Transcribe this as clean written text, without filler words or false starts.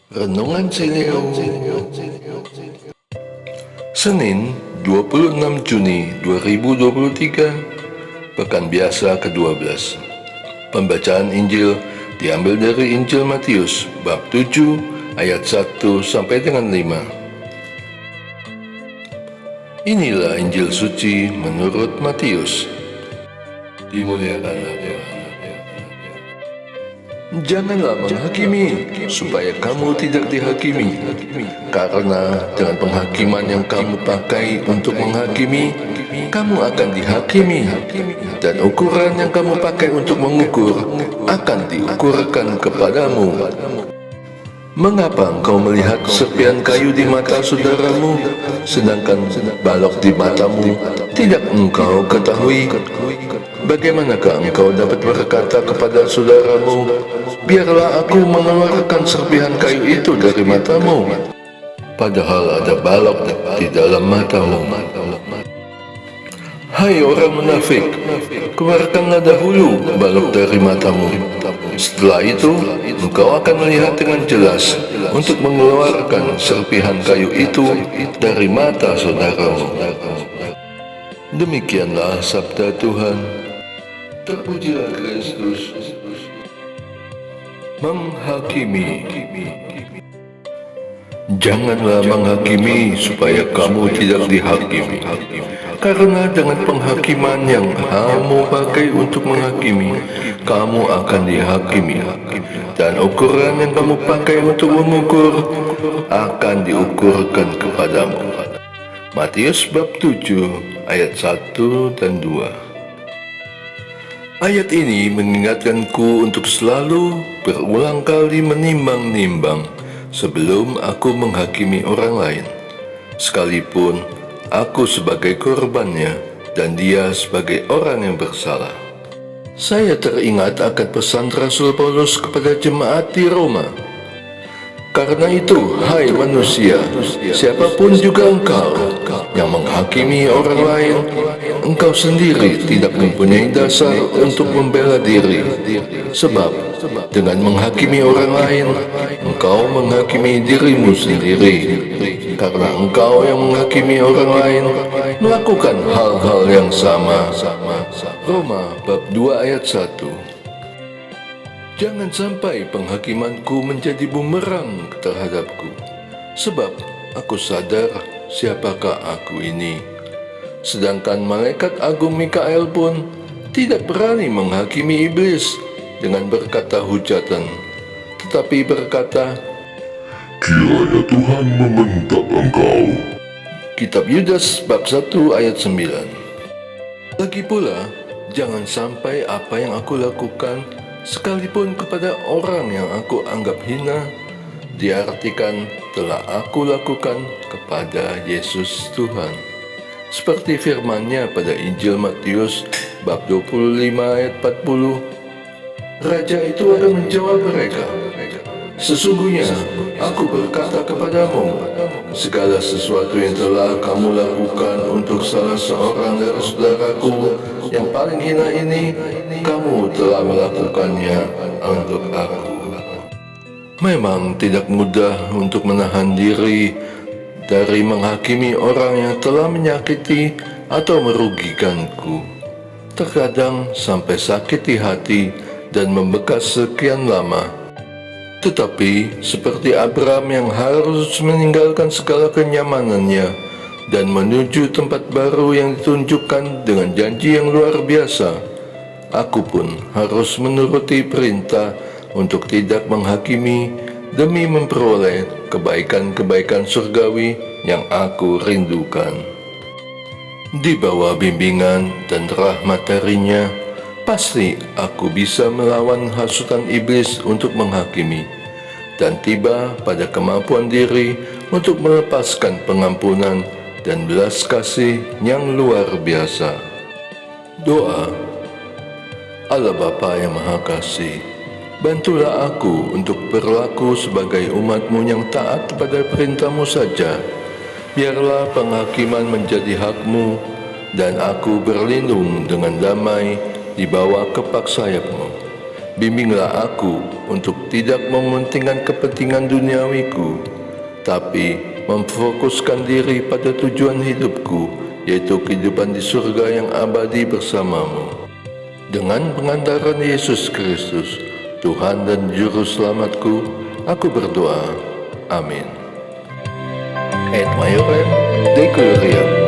Renungan Sileo Senin 26 Juni 2023 Pekan Biasa ke-12. Pembacaan Injil diambil dari Injil Matius bab 7 ayat 1 sampai dengan 5. Inilah Injil suci menurut Matius. Dimuliakanlah Tuhan. Janganlah menghakimi, supaya kamu tidak dihakimi. Karena dengan penghakiman yang kamu pakai untuk menghakimi, kamu akan dihakimi. Dan ukuran yang kamu pakai untuk mengukur, akan diukurkan kepadamu. Mengapa engkau melihat serpihan kayu di mata saudaramu, sedangkan balok di matamu tidak engkau ketahui? Bagaimanakah engkau dapat berkata kepada saudaramu, biarlah aku mengeluarkan serpihan kayu itu dari matamu, padahal ada balok di dalam matamu? Hai orang munafik, keluarkanlah dahulu balok dari matamu. Setelah itu, engkau akan melihat dengan jelas untuk mengeluarkan serpihan kayu itu dari mata saudaramu. Demikianlah sabda Tuhan. Terpujilah Kristus. Menghakimi. Janganlah menghakimi supaya kamu tidak dihakimi. Karena dengan penghakiman yang kamu pakai untuk menghakimi, kamu akan dihakimi. Dan ukuran yang kamu pakai untuk mengukur, akan diukurkan kepadamu. Matius bab 7 ayat 1 dan 2. Ayat ini mengingatkanku untuk selalu berulang kali menimbang-nimbang sebelum aku menghakimi orang lain, sekalipun aku sebagai korbannya dan dia sebagai orang yang bersalah. Saya teringat akan pesan Rasul Paulus kepada jemaat di Roma. Karena itu, hai manusia, siapapun juga engkau yang menghakimi orang lain, engkau sendiri tidak mempunyai dasar untuk membela diri. Sebab dengan menghakimi orang lain, engkau menghakimi dirimu sendiri. Karena engkau yang menghakimi orang lain melakukan hal-hal yang sama. Roma bab 2 ayat 1. Jangan sampai penghakimanku menjadi bumerang terhadapku, sebab aku sadar siapakah aku ini. Sedangkan malaikat agung Mikael pun tidak berani menghakimi iblis dengan berkata hujatan, tetapi berkata, kiranya Tuhan membentak engkau. Kitab Yudas bab 1 ayat 9. Lagi pula, jangan sampai apa yang aku lakukan, sekalipun kepada orang yang aku anggap hina, diartikan telah aku lakukan kepada Yesus Tuhan. Seperti firman-Nya pada Injil Matius bab 25 ayat 40, Raja itu akan menjawab mereka, sesungguhnya aku berkata kepadamu, segala sesuatu yang telah kamu lakukan untuk salah seorang dari saudaraku yang paling hina ini, kamu telah melakukannya untuk aku. Memang tidak mudah untuk menahan diri dari menghakimi orang yang telah menyakiti atau merugikanku. Terkadang sampai sakit di hati dan membekas sekian lama. Tetapi seperti Abraham yang harus meninggalkan segala kenyamanannya dan menuju tempat baru yang ditunjukkan dengan janji yang luar biasa, aku pun harus menuruti perintah untuk tidak menghakimi demi memperoleh kebaikan-kebaikan surgawi yang aku rindukan. Di bawah bimbingan dan rahmat darinya, pasti aku bisa melawan hasutan iblis untuk menghakimi dan tiba pada kemampuan diri untuk melepaskan pengampunan dan belas kasih yang luar biasa. Doa. Allah Bapa yang Maha Kasih, bantulah aku untuk berlaku sebagai umat-Mu yang taat pada perintah-Mu saja. Biarlah penghakiman menjadi hak-Mu dan aku berlindung dengan damai di bawah kepak sayap-Mu. Bimbinglah aku untuk tidak mementingkan kepentingan duniawiku, tapi memfokuskan diri pada tujuan hidupku, yaitu kehidupan di surga yang abadi bersamamu. Dengan pengantaran Yesus Kristus, Tuhan dan Juru Selamatku, aku berdoa. Amin. Et Maiorem Dei Gloria.